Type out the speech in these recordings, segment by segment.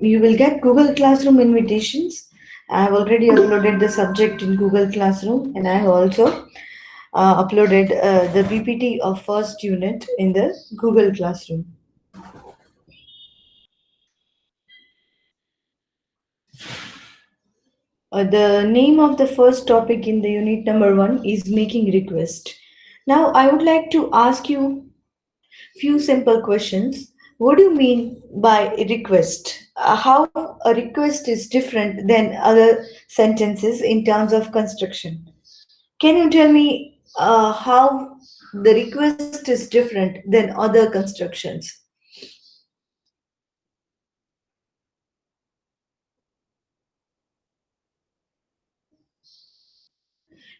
you will get Google Classroom invitations. I have already uploaded the subject in Google Classroom, and I have also uploaded the PPT of first unit in the Google Classroom. The name of the first topic in the unit number 1 is making request. Now, I would like to ask you few simple questions. What do you mean by request? How a request is different than other sentences in terms of construction? Can you tell me how the request is different than other constructions?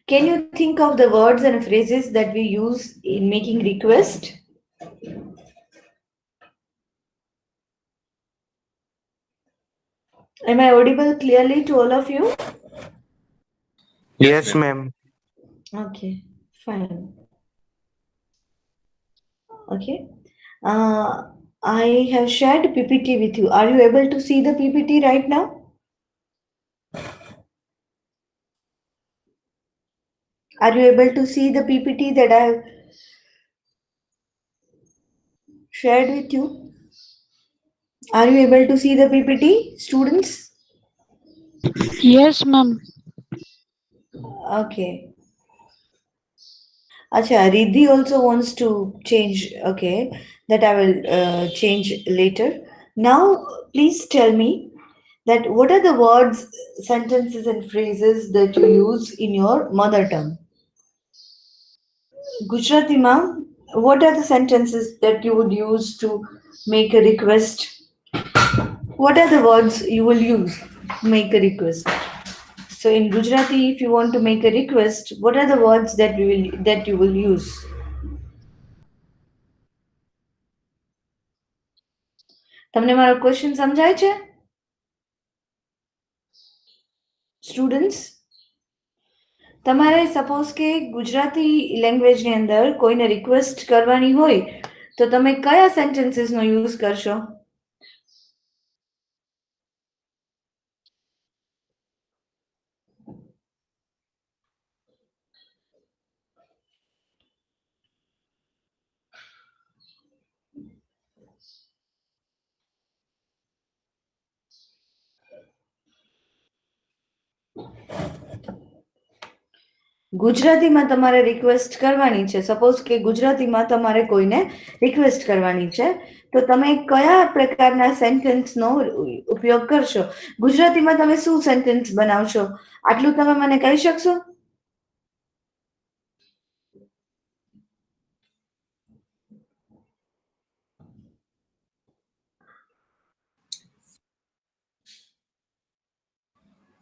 Can you think of the words and phrases that we use in making request? Am I audible clearly to all of you? Yes, Yes, ma'am. ma'am. Okay, fine. Okay. Uh, I have shared PPT with you. Are you able to see the PPT right now? Are you able to see the PPT that I have shared with you? Are you able to see the PPT, students? Yes, ma'am. Okay. Acha, Riddhi also wants to change. Okay, that I will change later. Now, please tell me that what are the words, sentences, and phrases that you use in your mother tongue? Gujarati ma'am, what are the sentences that you would use to make a request? What are the words you will use to make a request? So in Gujarati, if you want to make a request, what are the words that you will use? તમને મારો question સમજાય છે? Students, તમારે suppose કે ગુજરાતી લેંગ્વેજની અંદર કોઈને request કરવાની હોય તો તમે કયા સેન્ટેન્સીસનો યુઝ કરશો? ગુજરાતીમાં તમારે રિક્વેસ્ટ કરવાની છે, સપોઝ કે ગુજરાતીમાં તમારે કોઈને રિક્વેસ્ટ કરવાની છે તો તમે કયા પ્રકારના સેન્ટેન્સનો ઉપયોગ કરશો? ગુજરાતીમાં તમે શું સેન્ટેન્સ બનાવશો? આટલું તમે મને કહી શકશો?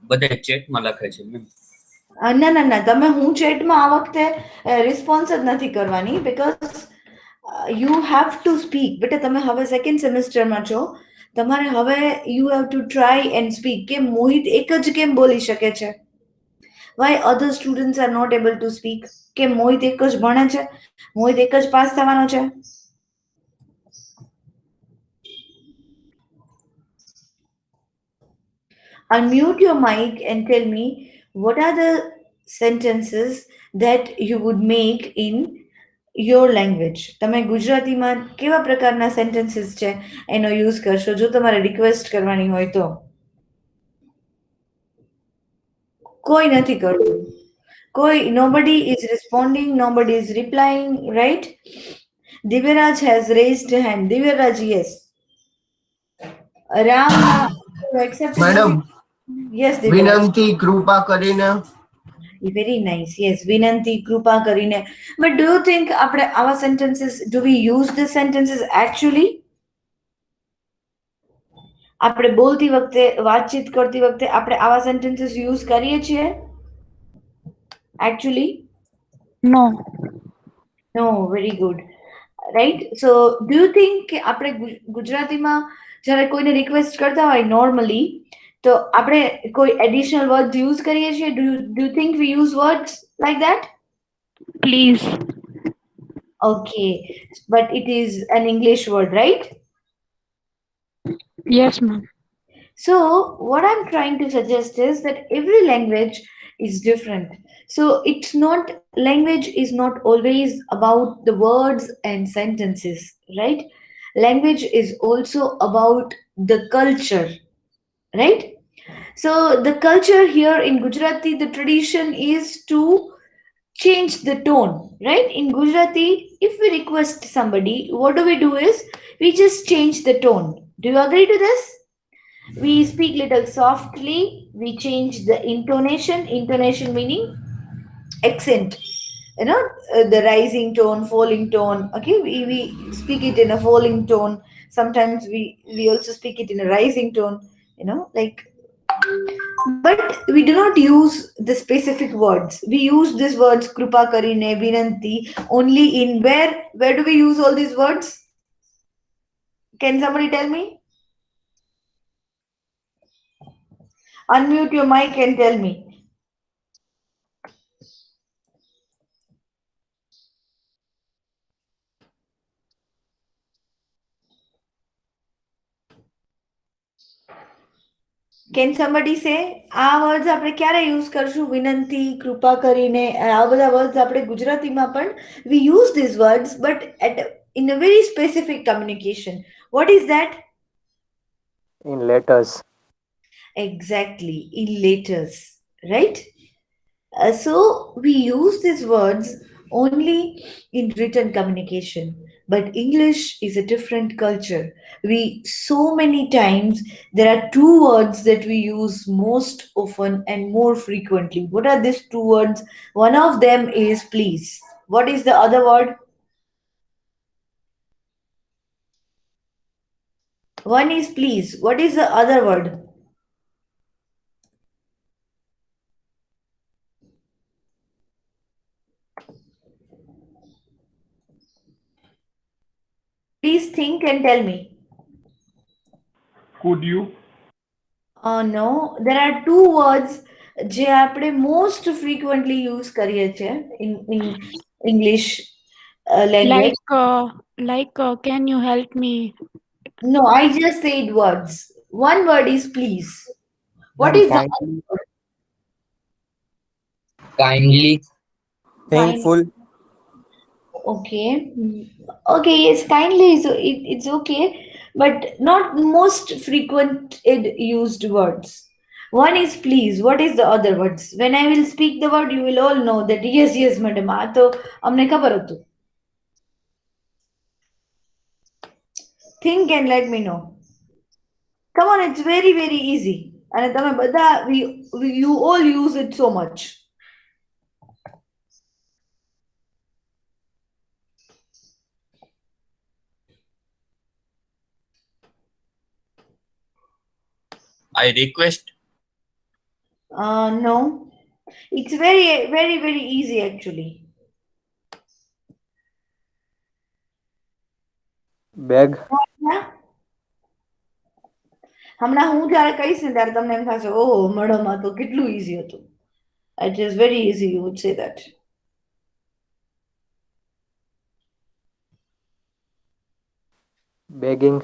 બધા ચેટમાં લખે છે મેમ. ના ના ના, તમે હું ચેટમાં આ વખતે રિસ્પોન્સ જ નથી કરવાની, because you have to speak. બેટા તમે હવે સેકન્ડ સેમેસ્ટરમાં છો, તમારે હવે you have to try and speak. કે મોહિત એક જ કેમ બોલી શકે છે? Why other students are not able to speak? કે મોહિત એક જ ભણે છે, મોહિત એક જ પાસ થવાનો છે? Unmute your mic and tell me what are the sentences that you would make in your language. તમે ગુજરાતીમાં કેવા પ્રકારના સેન્ટેન્સીસ છે એનો યુઝ કરશો જો તમારે રિક્વેસ્ટ કરવાની હોય તો? કોઈ નથી કરતું. કોઈ, nobody is responding, nobody is replying, right? Divyaraj has raised hand. Divyaraj, yes. Ram, you accept? Madam, Yes, Divyaraj. વિનંતી કૃપા કરીને. Very nice. Yes, Vinanti, Krupa, Karine. But do you think our sentences, do we use the sentences actually? આપણે બોલતી વખતે, વાતચીત કરતી વખતે આપણે આવા sentences use કરીએ છીએ? Actually? No. No, very good. Right? So, do you think કે આપણે ગુજરાતીમાં જ્યારે કોઈને રિક્વેસ્ટ કરતા હોય normally તો આપણે કોઈ additional words use કરીએ છીએ? Do you think we use words like that? Please. Okay, but it is an English word, right? Yes, ma'am. So, what I'm trying to suggest is that every language is different. So, it's not, language is not always about the words and sentences, right? Language is also about the culture, right? So, the culture here in Gujarati, the tradition is to change the tone, right? In Gujarati, if we request somebody, what do we do is we just change the tone. Do you agree to this? We speak little softly, we change the intonation meaning accent, you know, the rising tone, falling tone. Okay, we speak it in a falling tone. Sometimes we also speak it in a rising tone, you know, like, but we do not use the specific words. We use these words krupa karine, vinanti only in where do we use all these words? Can somebody tell me? Unmute your mic and tell me. Can somebody say આ words આપણે ક્યારે use કરશું? વિનંતી, કૃપા કરીને, આ બધા words આપણે ગુજરાતીમાં પણ we use these words but at in a very specific communication. What is that? in letters. Exactly, in letters, right? So we use these words only in written communication. But English is a different culture. We so many times there are two words that we use most often and more frequently. What are these two words? One of them is please. What is the other word? One is please. What is the other word? Please think and tell me. Could you? No, there are two words જે આપણે most frequently use કરીએ છીએ in English Like, language. can you help me? No, I just said words. One word is please. What Ma'am, is the kindly, other Kindly. word? Kind. thankful, Okay. Okay, yes, kindly is it's okay, but not most frequent used words. One is please. What is the other words? When I will speak the word, you will all know that yes, yes, madam. આ તો અમને ખબર હતું. Think and let me know. Come on, it's very, very easy. અને તમે બધા you all use it so much. I request. No, it's very, very, very easy actually. beg, Yeah? હમણાં હું જ્યારે કહીશ ને ત્યારે તમને એમ થશે ઓહો મળોમાં તો કેટલું easy હતું. It is very easy, you would say that. begging,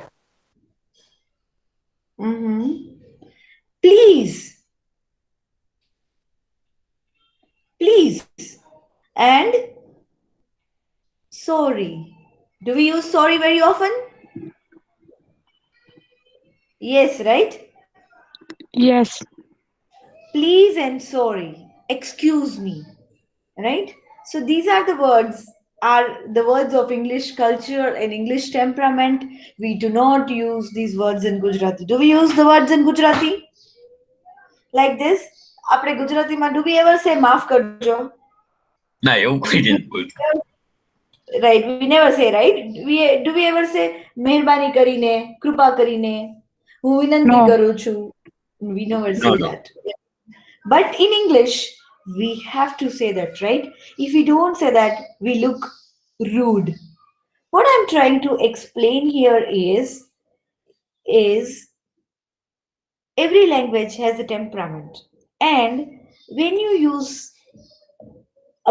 Mm-hmm. Please, please, and sorry. Do we use sorry very often? Yes, right? Yes. Please and sorry. Excuse me, right? So these are the words of English culture and English temperament. We do not use these words in Gujarati. Do we use the words in Gujarati like this? આપણે ગુજરાતીમાં do we ever say માફ કરજો? ના એવું કોઈ નથી બોલતું. Right, we never say, right? We ever say મહેરબાની કરીને, કૃપા કરીને, હું વિનંતી No. કરું છું? We never No, say no. that. But in English, we have to say that, right? If we don't say that, we look rude. What I'm trying to explain here is every language has a temperament. And when you use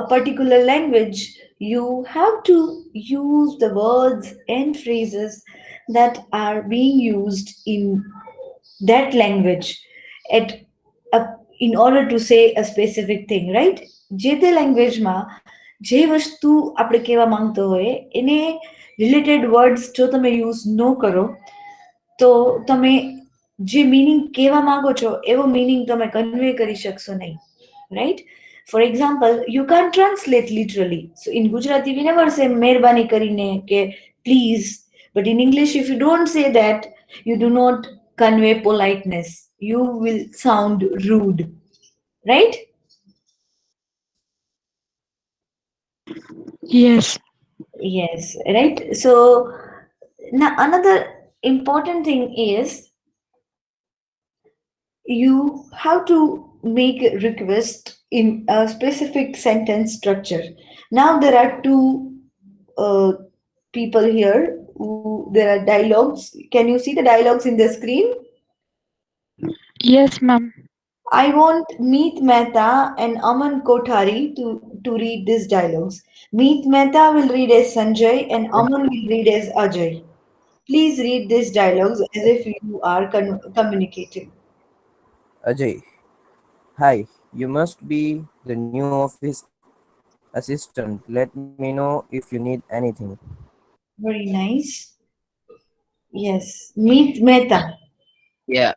a particular language, you have to use the words and phrases that are being used in that language at a, in order to say a specific thing, right? જે તે લેંગ્વેજમાં જે વસ્તુ આપણે કહેવા માંગતો હોય એને રિલેટેડ વર્ડ્સ જો તમે યુઝ ન કરો તો તમે જે મિનિંગ કહેવા માંગો છો એવો મિનિંગ તમે કન્વે કરી શકશો નહીં, right? For example, you can't translate literally. So in Gujarati, we never say meherbani karine ke please. But in English, if you don't say that, you do not convey politeness. You will sound rude, right? Yes. Yes, right. So now another important thing is you have to make a request in a specific sentence structure. Now there are two uh, people here who there are dialogues. Can you see the dialogues in the screen? Yes, ma'am. I want Meet Mehta and Aman Kothari to read these dialogues. Meet Mehta will read as Sanjay and Aman will read as Ajay. Please read these dialogues as if you are communicating. Ajay, hi, you must be the new office assistant. Let me know if you need anything. Very nice. Yes. Meet Mehta. Yeah,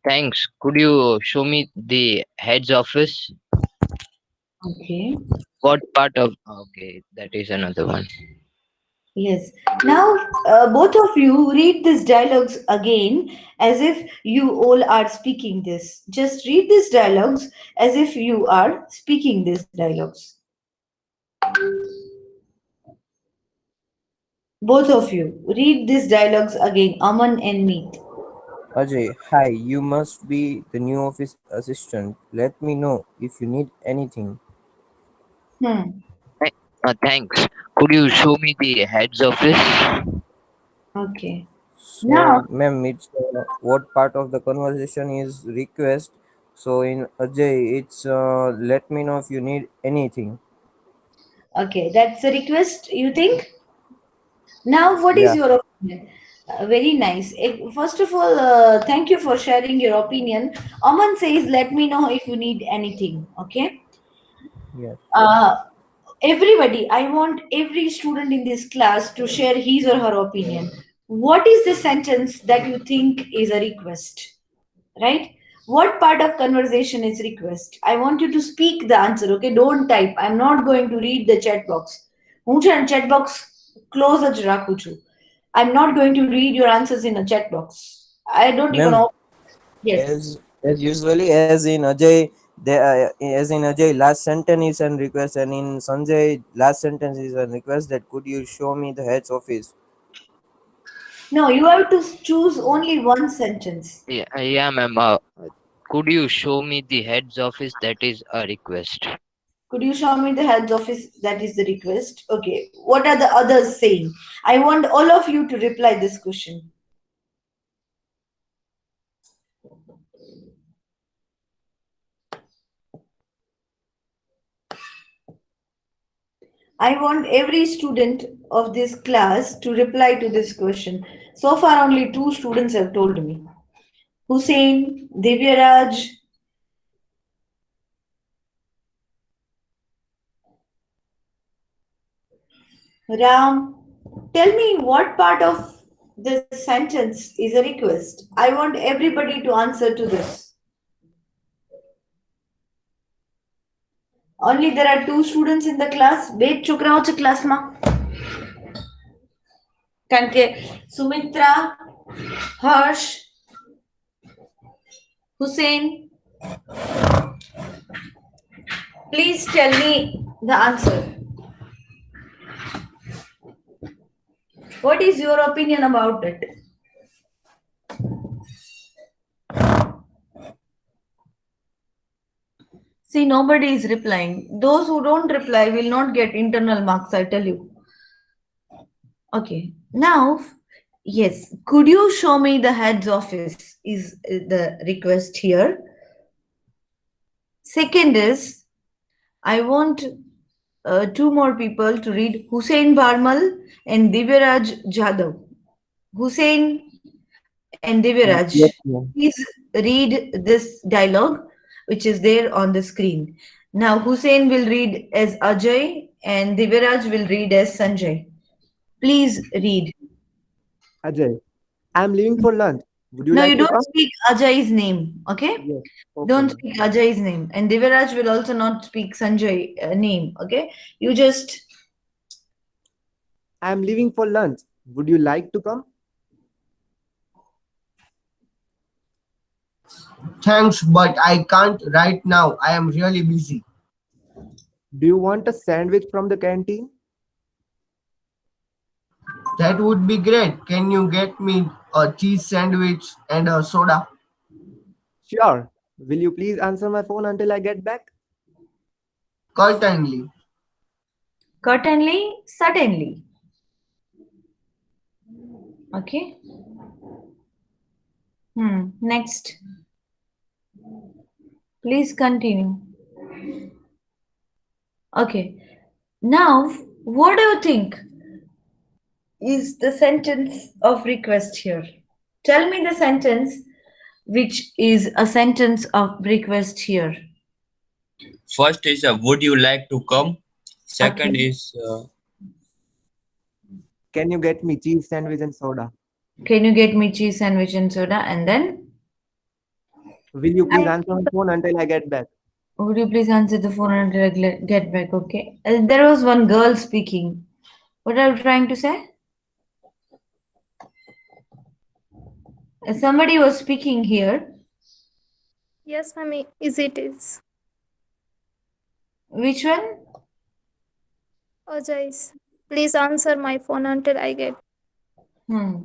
thanks. Could you show me the head's office? Okay. What part of? Okay, that is another one. Yes. Now, both of you read these dialogues again as if you all are speaking this. Just read these dialogues as if you are speaking these dialogues. Both of you read these dialogues again, Aman and Meet. Ajay, hi, you must be the new office assistant. Let me know if you need anything. Hmm. Thanks. Could you show me the head's office? Okay. Now, So, ma'am, it's what part of the conversation is request? So, in Ajay, it's let me know if you need anything. okay, that's a request, you think? Now, what is Yeah, your opinion? Very nice. First of all, thank you for sharing your opinion. Aman says, let me know if you need anything. Okay. yes. Uh, everybody, I want every student in this class to share his or her opinion. What is the sentence that you think is a request? Right? What part of conversation is request? I want you to speak the answer. Okay. Don't type. I'm not going to read the chat box. હું છે ને chat box close જ રાખું છું. I'm not going to read your answers in a chat box. I don't even Ma'am, know. Yes. as usually as in Ajay, as in Ajay, last sentence is a request, and in Sanjay, last sentence is a request that could you show me the head's office? No, you have to choose only one sentence. Yeah, ma'am. Could you show me the head's office? That is a request. Could you show me the head's office? That is the request. Okay. What are the others saying? I want all of you to reply this question. I want every student of this class to reply to this question. So far, only two students have told me. Hussein, Divyaraj, Ram. Tell me what part of this sentence is a request. I want everybody to answer to this. Only there are two students in the class. બે જ છોકરાઓ છે ક્લાસમાં. કારણ કે સુમિત્રા, હર્ષ, Hussein, please tell me the answer. What is your opinion about it? See, nobody is replying. Those who don't reply will not get internal marks, I tell you. Okay. Now, yes, could you show me the head's office? Is the request here. Second is, I want two more people to read Hussein Barmal and Divyaraj Jadhav. Hussein and Diviraj. Yes, ma'am. Please read this dialogue which is there on the screen. Now Hussein will read as Ajay and Diviraj will read as Sanjay. Please read. Ajay, I'm leaving for lunch. Would you No, like you to don't come? speak Ajay's name, okay? Yes. Okay, Don't ma'am. speak Ajay's name. And Diviraj will also not speak Sanjay name, okay? You just, I'm leaving for lunch. Would you like to come? Thanks, but I can't right now. I am really busy. Do you want a sandwich from the canteen? That would be great. Can you get me a cheese sandwich and a soda? Sure. Will you please answer my phone until I get back? Certainly. certainly. Okay. Next. Please continue. Okay. Now, what do you think is the sentence of request here? Tell me the sentence which is a sentence of request here. First is would you like to come? Second Okay. is Can you get me cheese sandwich and soda? Can you get me cheese sandwich and soda? And then, Will you please answer my phone until I get back? would you please answer the phone until I get back? Okay. There was one girl speaking. What are you trying to say? Somebody was speaking here. Yes, ma'am. Is it is. Which one? Ajay, please answer my phone until I get. Hmm.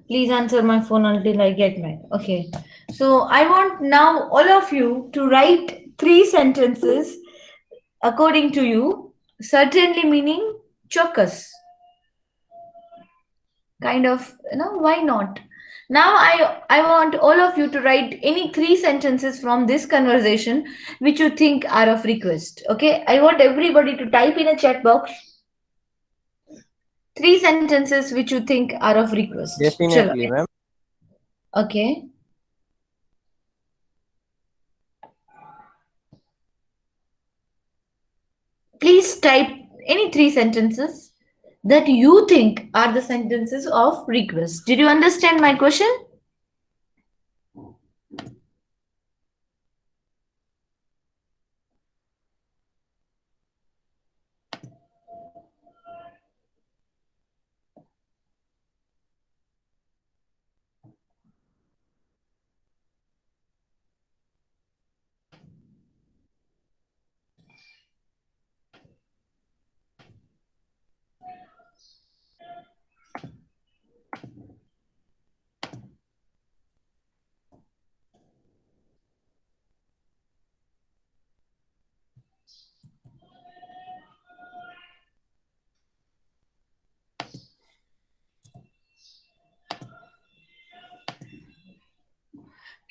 Please answer my phone until I get back. Okay. So I want now all of you to write three sentences according to you. Certainly meaning chocus. Kind of, why not? Now I want all of you to write any three sentences from this conversation which you think are of request. Okay. I want everybody to type in a chat box three sentences which you think are of request. Chalo. Definitely, ma'am. Okay. Please type any three sentences that you think are the sentences of request. Did you understand my question?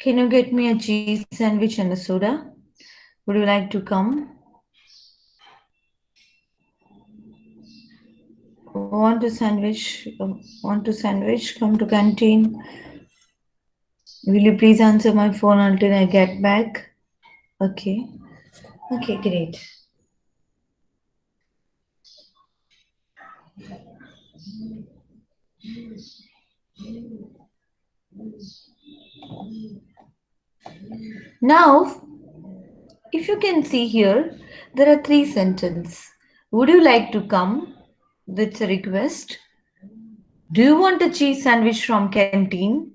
Can you get me a cheese sandwich and a soda? Would you like to come? Want to sandwich? Want to sandwich? Come to canteen. Will you please answer my phone until I get back? Okay. Okay, great. Now, if you can see here, there are three sentences. Would you like to come? That's a request. Do you want a cheese sandwich from canteen?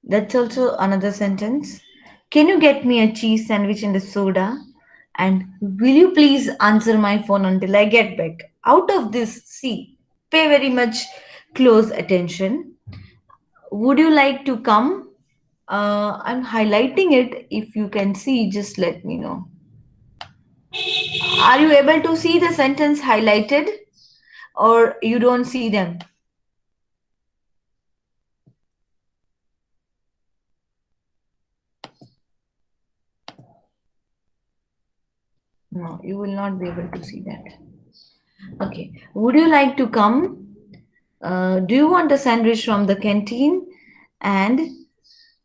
That's also another sentence. Can you get me a cheese sandwich and a soda? And will you please answer my phone until I get back? Out of this, see, pay very much close attention. Would you like to come? I'm highlighting it. If you can see, just let me know. Are you able to see the sentence highlighted or you don't see them? No, you will not be able to see that. Okay. Would you like to come? Do you want a sandwich from the canteen? And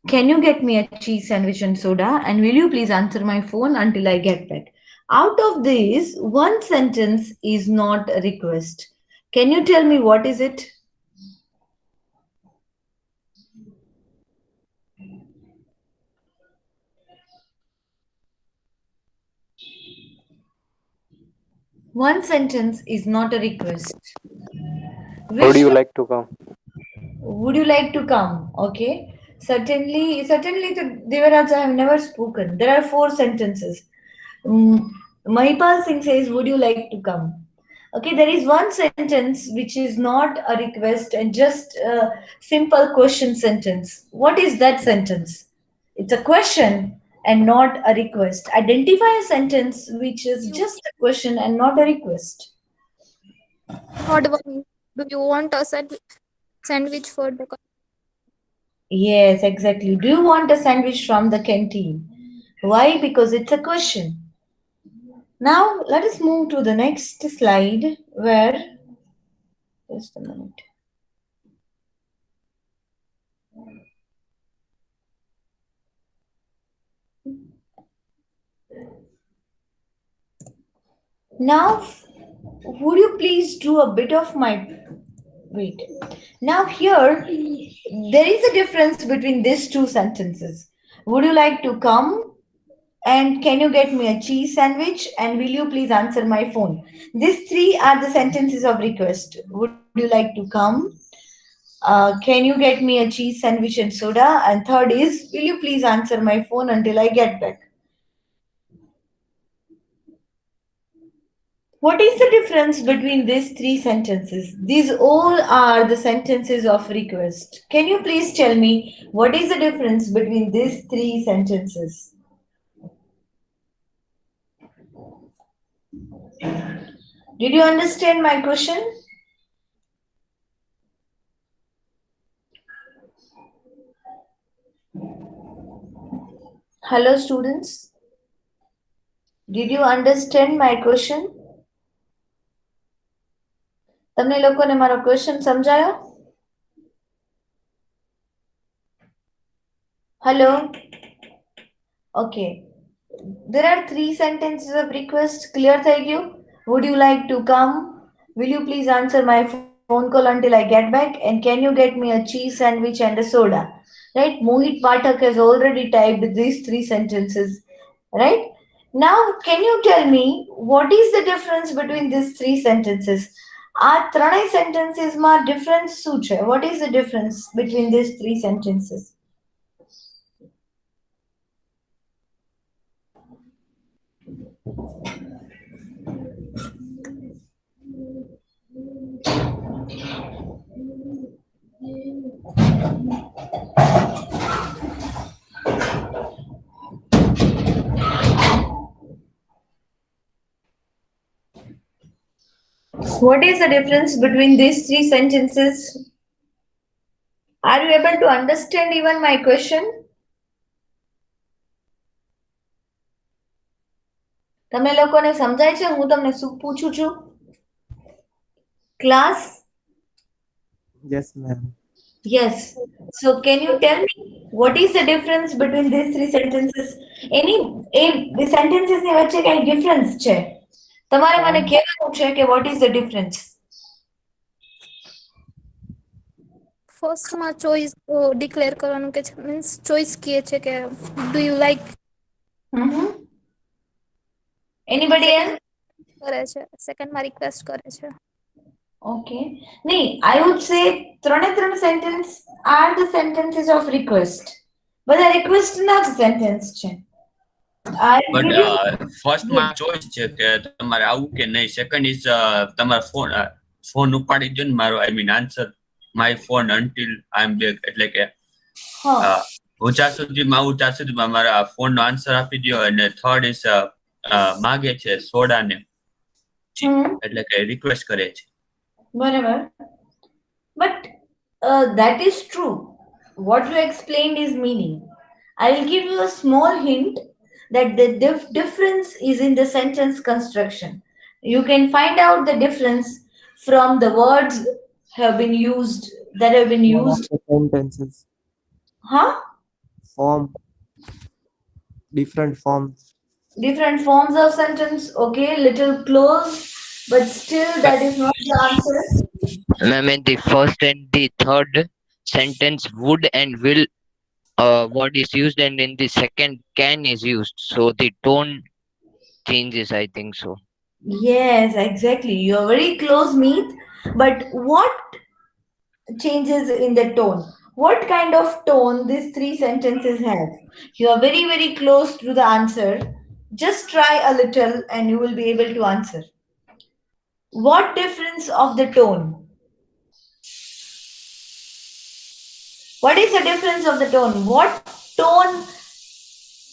can you get me a cheese sandwich and soda? And will you please answer my phone until I get back? Out of this, one sentence is not a request. Can you tell me what is it? One sentence is not a request. Would you Vishnu, like to come? would you like to come? Okay. Certainly, the Devaraj, I have never spoken. There are four sentences. Mm, Mahipal Singh says, would you like to come? Okay, there is one sentence which is not a request and just a simple question sentence. What is that sentence? It's a question and not a request. Identify a sentence which is You just a question and not a request. third one is, do you want a sandwich for the Yes, exactly. Do you want a sandwich from the canteen? Why? Because it's a question. Now, let us move to the next slide where, just a minute. Now, would you please do a bit of my wait? Now, here, there is a difference between these two sentences. Would you like to come? And can you get me a cheese sandwich? And will you please answer my phone? These three are the sentences of request. Would you like to come? Can you get me a cheese sandwich and soda? And third is, will you please answer my phone until I get back? What is the difference between these three sentences? These all are the sentences of request. Can you please tell me what is the difference between these three sentences? Did you understand my question? Hello, students. Did you understand my question? તમને લોકોને મારો question સમજાયો? Hello. Okay. There are three sentences of request. Clear થઈ ગયું? Would you like to come? Will you please answer my phone call until I get back? And can you get me a cheese sandwich and a soda? Right? Mohit Pathak has already typed these three sentences. Right? Now, can you tell me what is the difference between these three sentences? આ ત્રણેય sentencesમાં difference શું છે? What is the difference between these three sentences? What is the difference between these three sentences? Are you able to understand even my question? તમે લોકોને સમજાય છે હું તમને શું પૂછું છું? Class? Yes, ma'am. Yes. So can you tell me what is the difference between these three sentences? The sentences ની વચ્ચે કઈ difference છે? તમારે મને કહેવાનું છે કે what is the difference? First માં ચોઈસ ડિક્લેર કરવાનું કે છે મીન્સ ચોઈસ કીએ છે કે do you like Anybody else? કરે છે સેકન્ડ માં રિક્વેસ્ટ કરે છે. Okay. Nee, I would say ત્રણે ત્રણ sentence are the sentences of request. બધા request ના જ sentence છે. બટ ફર્સ્ટ માં ચોઈસ છે કે તમારે આવું કે નહીં. સેકન્ડ ઇઝ તમારે ફોન ઉપાડી દો ને મારો I mean answer my phone until I am back. એટલે કે હું જ્યાં સુધીમાં આવું ત્યાં સુધીમાં મારા ફોનનો આન્સર આપી દો. અને થર્ડ ઇઝ માગે છે સોડાને, એટલે કે રિક્વેસ્ટ કરે છે. બરાબર. But that is true. What you explained is meaning. I will give you a small hint that the difference is in the sentence construction. You can find out the difference from the words have been used that have been One of used. the sentences. Huh? Form, different forms. Different forms of sentence. Okay, little close, but still that is not the answer. Ma'am, in the first and the third sentence, would and will word is used, and in the second, can is used. So the tone changes, I think so. Yes, exactly. You're very close, Meet. But what changes in the tone? What kind of tone these three sentences have? You are very, very close to the answer. Just try a little and you will be able to answer. What difference of the tone? What is the difference of the tone? What tone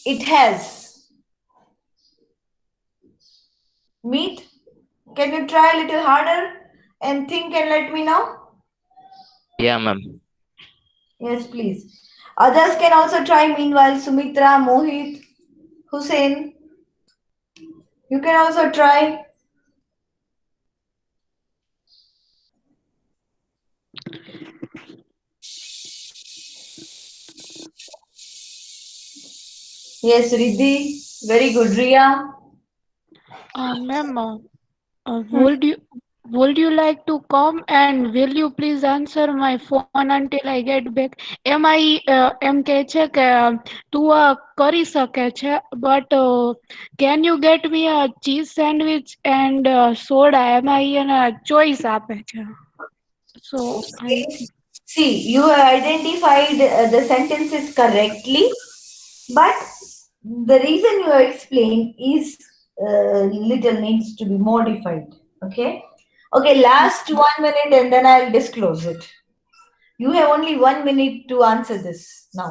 it has? Meet? Can you try a little harder and think and let me know? Yeah, ma'am. Yes, please. Others can also try meanwhile. Sumitra, Mohit, Hussein, you can also try. Yes, Riddhi, very good. Ria. Ma'am, Hmm. would you like to come and will you please answer my phone until I get back? એમ કહે છે કે તું કરી શકે છે but can you get me a cheese sandwich and soda? એમાં એને choice આપે છે. So I Okay. See, you have identified the sentences correctly, but the reason you have explained is little needs to be modified. Okay. Okay, last 1 minute and then I'll disclose it. You have only 1 minute to answer this now.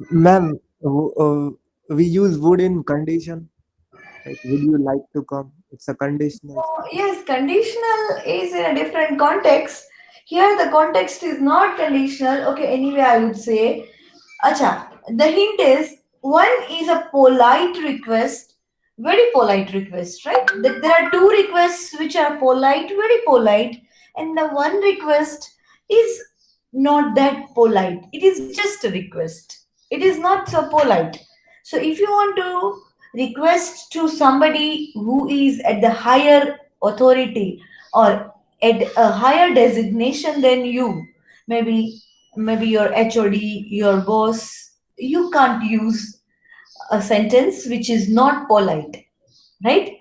Ma'am, we use would in condition. Like, would you like to come? It's a conditional. Yes, conditional is in a different context. Here, the context is not conditional. Okay, anyway, I would say, acha, the hint is one is a polite request, very polite request, right? There are two requests which are polite, very polite, and the one request is not that polite. It is just a request. It is not so polite. So, if you want to request to somebody who is at the higher authority or at a higher designation than you, maybe your HOD, your boss, you can't use a sentence which is not polite, right?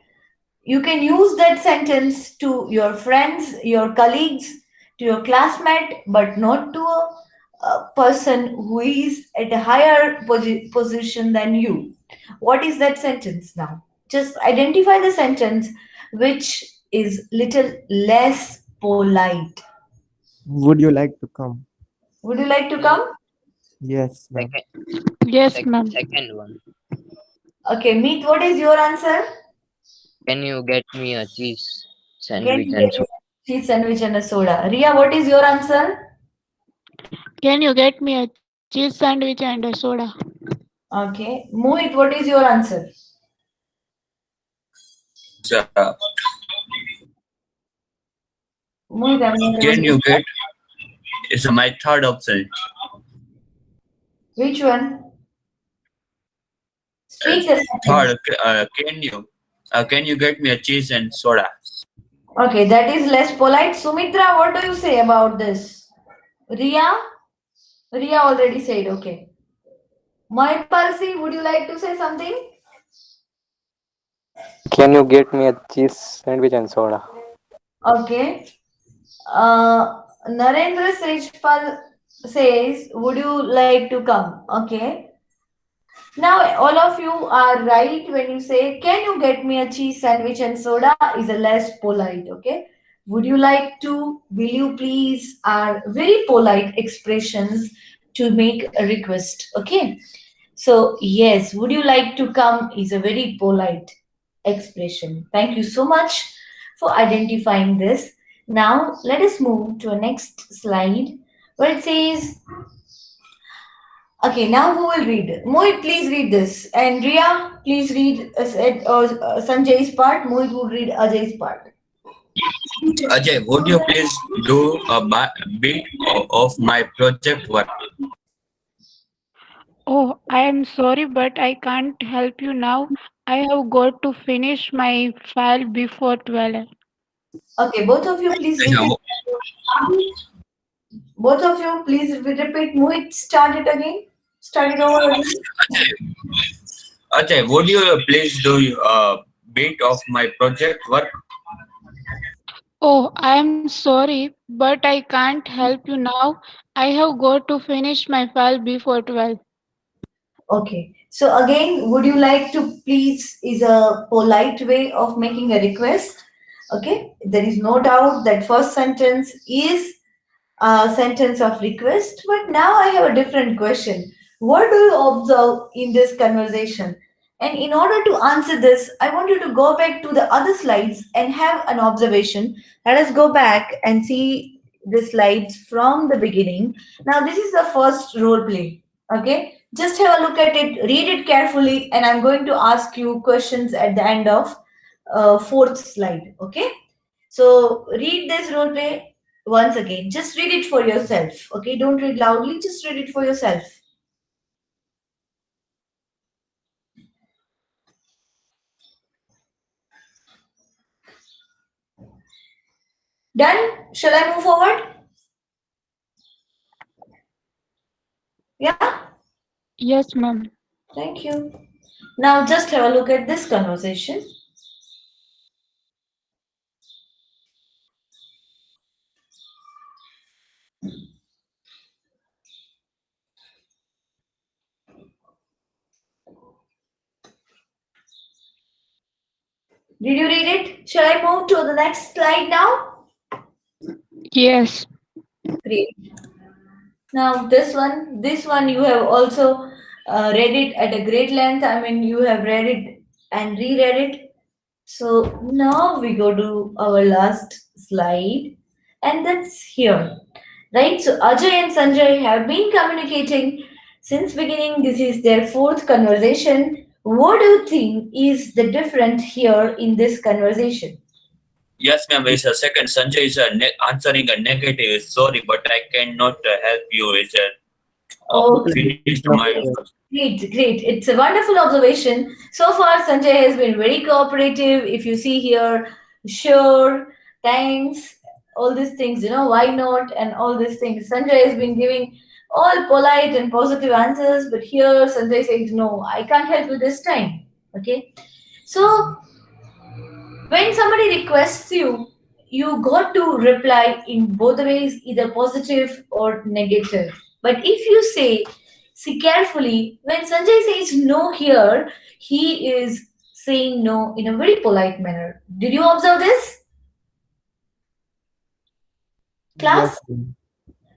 You can use that sentence to your friends, your colleagues, to your classmate, but not to a person who is at a higher position than you. What is that sentence now? Just identify the sentence which is little less polite. Would you like to come? Would you like to Ma'am, come? Yes, ma'am. yes, ma'am. second one. Okay, Meet, what is your answer? Can you get me a cheese Can sandwich you and get so? me a cheese sandwich and a soda? Ria, what is your answer? Can you get me a cheese sandwich and a soda? Okay. Mohit, what is your answer? So, Mohit, I'm not able can to. you get is my third option. Which one? Uh, Speak the sentence. Third, can you get me a cheese and soda? Okay, that is less polite. Sumitra, what do you say about this? Ria? Ria already said, okay. My Parsi, would you like to say something? Can you get me a cheese sandwich and soda? Okay. Narendra Sejpal says, would you like to come? Okay. Now, all of you are right when you say, can you get me a cheese sandwich and soda? Is a less polite, okay? Would you like to? Will you please? Are very polite expressions to make a request, okay? So, yes, would you like to come is a very polite expression. Thank you so much for identifying this. Now, let us move to a next slide where it says, Okay, now who will read? Mohit, please read this. And Ria, please read Sanjay's part. Mohit would read Ajay's part. Ajay, would you please do a bit of my project work? Oh, I am sorry, but I can't help you now. I have got to finish my file before 12. Okay, both of you please Yeah, repeat. Both of you please repeat. Mohit, start it again. Start it over again. Ajay, would you please do a bit of my project work? Oh, I am sorry, but I can't help you now. I have got to finish my file before 12. Okay. So again, would you like to please is a polite way of making a request. Okay. There is no doubt that first sentence is a sentence of request. But now I have a different question. What do you observe in this conversation? And in order to answer this, I want you to go back to the other slides and have an observation. Let us go back and see the slides from the beginning. Now, this is the first role play. Okay, just have a look at it, read it carefully, and I'm going to ask you questions at the end of fourth slide. Okay, so read this role play once again. Just read it for yourself. Okay, don't read loudly, just read it for yourself. Done? Shall I move forward? Yeah? Yes, ma'am. Thank you. Now just have a look at this conversation. Did you read it? Shall I move to the next slide now? Yes. Great. Now this one you have also read it at a great length. I mean, you have read it and reread it. So now we go to our last slide, and that's here, right? So Ajay and Sanjay have been communicating since beginning. This is their fourth conversation. What do you think is the different here in this conversation? Yes, ma'am. It's a second. Sanjay is answering a negative. Sorry, but I cannot help you. Is Okay. finished my. Great, great. It's a wonderful observation. So far, Sanjay has been very cooperative. If you see here, sure, thanks, all these things, why not, and all these things. Sanjay has been giving all polite and positive answers, but here Sanjay says, no, I can't help you this time. Okay. So when somebody requests you, you got to reply in both ways, either positive or negative. But if you say, see carefully, when Sanjay says no here, he is saying no in a very polite manner. Did you observe this, Yes. class?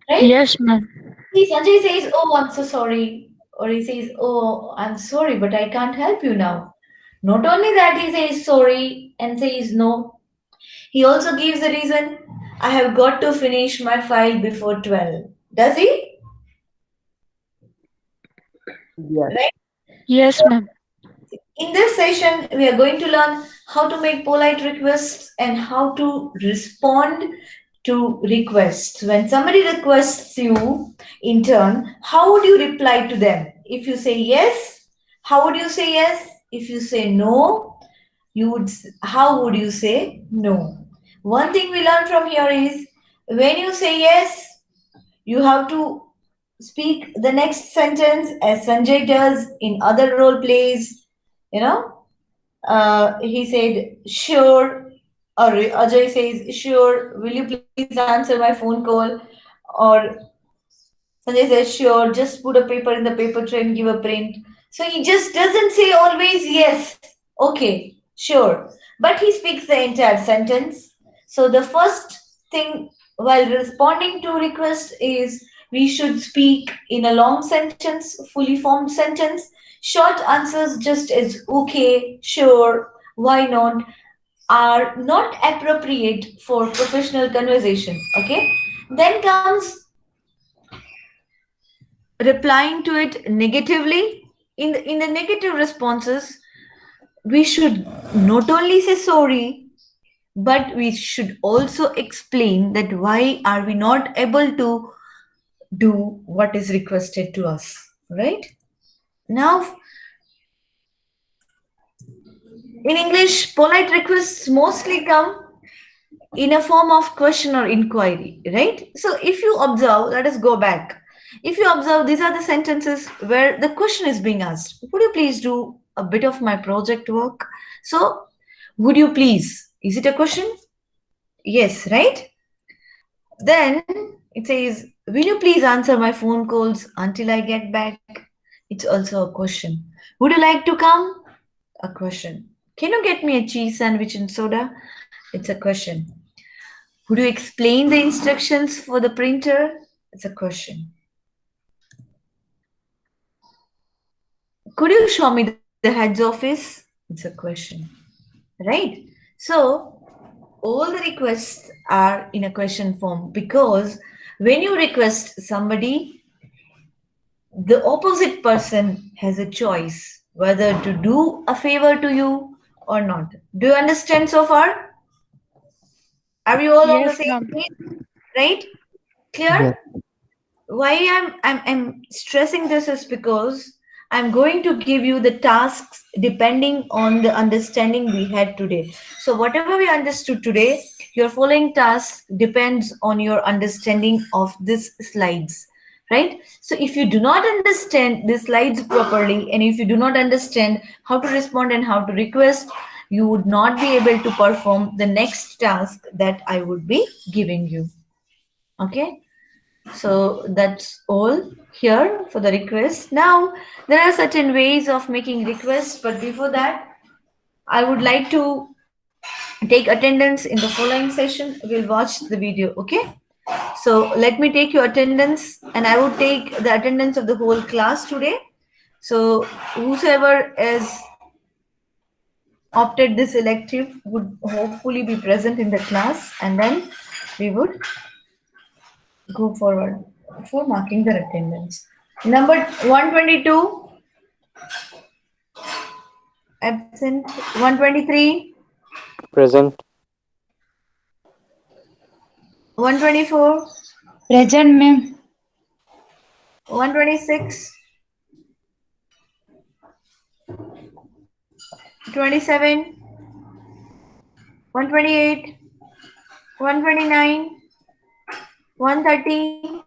Right? Yes, ma'am. See, Sanjay says, oh, I'm so sorry. Or he says, oh, I'm sorry, but I can't help you now. Not only that, he says sorry and says no. He also gives the reason, I have got to finish my file before 12. Does he? Yes. Right? Yes, ma'am. In this session, we are going to learn how to make polite requests and how to respond to requests. When somebody requests you in turn, how would you reply to them? If you say yes, how would you say yes? If you say no, how would you say no? One thing we learn from here is when you say yes, you have to speak the next sentence as Sanjay does in other role plays. You know, he said, sure, or Ajay says, sure, will you please answer my phone call? Or Sanjay says, sure, just put a paper in the paper tray and give a print. So he just doesn't say always yes, okay, sure. But he speaks the entire sentence. So the first thing while responding to request is we should speak in a long sentence, fully formed sentence. Short answers just as okay, sure, why not are not appropriate for professional conversation. Okay. Then comes replying to it negatively, in the negative responses, we should not only say sorry, but we should also explain that why are we not able to do what is requested to us, right? Now, in English, polite requests mostly come in a form of question or inquiry, right? So if you observe, let us go back. If you observe, these are the sentences where the question is being asked. Would you please do a bit of my project work? So, would you please? Is it a question? Yes, right? Then it says, will you please answer my phone calls until I get back? It's also a question. Would you like to come? A question. Can you get me a cheese sandwich and soda? It's a question. Would you explain the instructions for the printer? It's a question. Could you show me the head's office? It's a question. Right? So, all the requests are in a question form because when you request somebody, the opposite person has a choice whether to do a favor to you or not. Do you understand so far? Are we all on the Yes, same ma'am. page? Right? Yes. Clear? Why I'm stressing this is because I'm going to give you the tasks depending on the understanding we had today. So whatever we understood today, your following task depends on your understanding of these slides, right? So if you do not understand the slides properly, and if you do not understand how to respond and how to request, you would not be able to perform the next task that I would be giving you. Okay, so that's all here for the request. Now, there are certain ways of making requests, but before that, I would like to take attendance in the following session. We'll watch the video, okay? So let me take your attendance, and I would take the attendance of the whole class today. So whosoever has opted this elective would hopefully be present in the class, and then we would go forward for marking the attendance. Number 122 absent, 123, Present. 124, Present, ma'am. 126, 27, 128, 129, 130,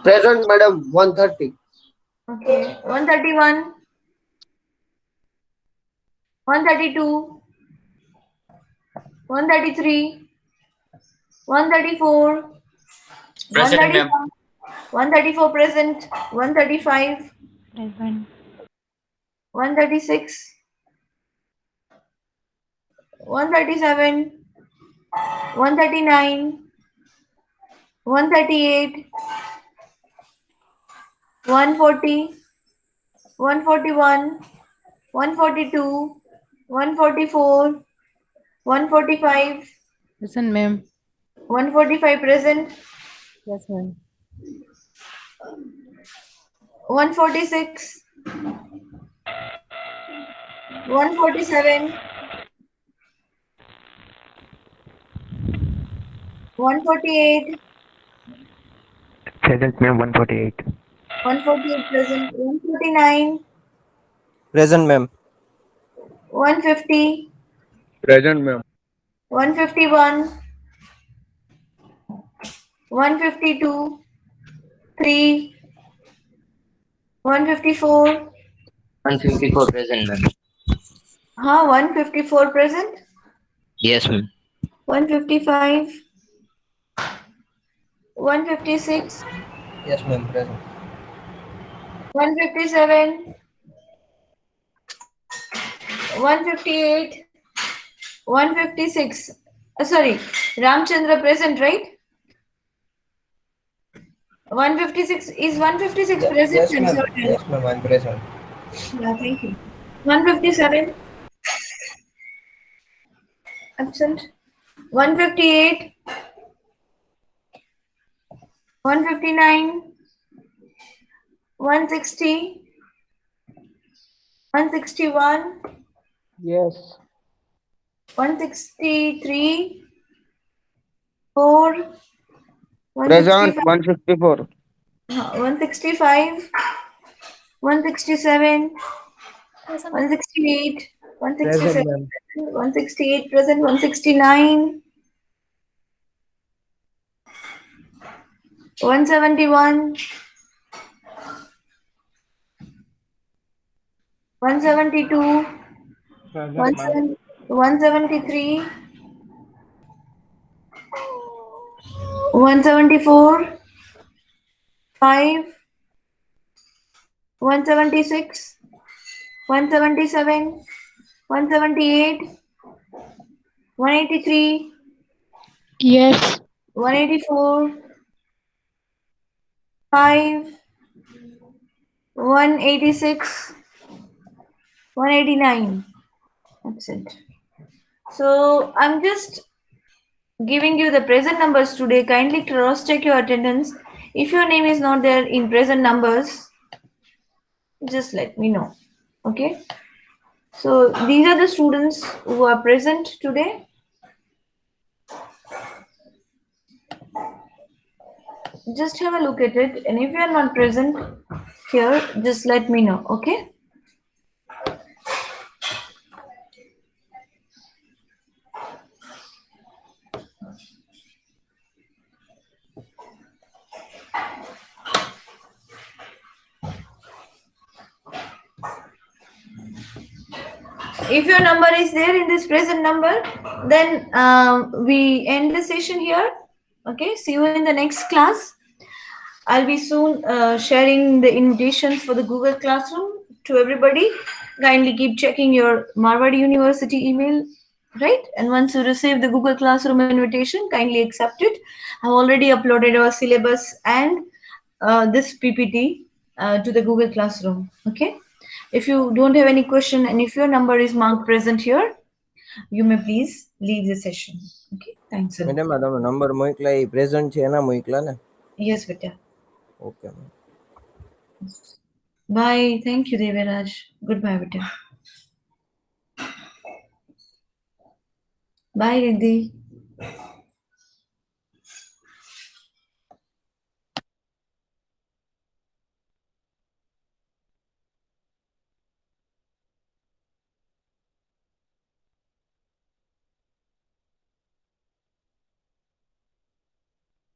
Present, madam. 130. okay, 131, 132, 133, 134, Present, ma'am. 135, 134 present, 135, Present. 136, 137, 139, 138, 140, 141, 142, 144, 145, Present, ma'am. 145 present, Yes, ma'am. 146, 147, 148, Present, ma'am. 148. 148 present, 149, Present, ma'am. 150, Present, ma'am. 151, 152, 3, 154, 154 present, ma'am. 154 present, Yes, ma'am. 155, 156, Yes, ma'am. Present. 157, 158, 156. Sorry, Ramchandra present, right? 156 is 156 present. Yes, I'm ma'am. certain. Yes, ma'am. I'm present. Yeah, thank you. 157 absent. 158, 159, 160, 161, Yes. 163, 4, Present 165, 164. 165, 167, Present. 168, Present, 167, ma'am. 168 present, 169, 171, 172, Present, ma'am. 173, 174, 5, 176, 177, 178, 183, Yes. 184, 5, 186, 189. That's it. So I'm just giving you the present numbers today. Kindly cross check your attendance. If your name is not there in present numbers, just let me know. Okay. So these are the students who are present today. Just have a look at it, and if you are not present here, just let me know. Okay. If your number is there in this present number, then we end the session here. Okay, see you in the next class. I'll be soon sharing the invitations for the Google Classroom to everybody. Kindly keep checking your Marwadi University email, right? And once you receive the Google Classroom invitation, kindly accept it. I've already uploaded our syllabus and this PPT to the Google Classroom. Okay. If you don't have any question and if your number is marked present here, you may please leave the session. Okay. Thanks a lot. Madam આ તમે number મોકલા એ present છે એના મોકલા ને? Yes, beta. Okay. Bye. Thank you, Deviraj. Goodbye, beta. Bye, Riddhi.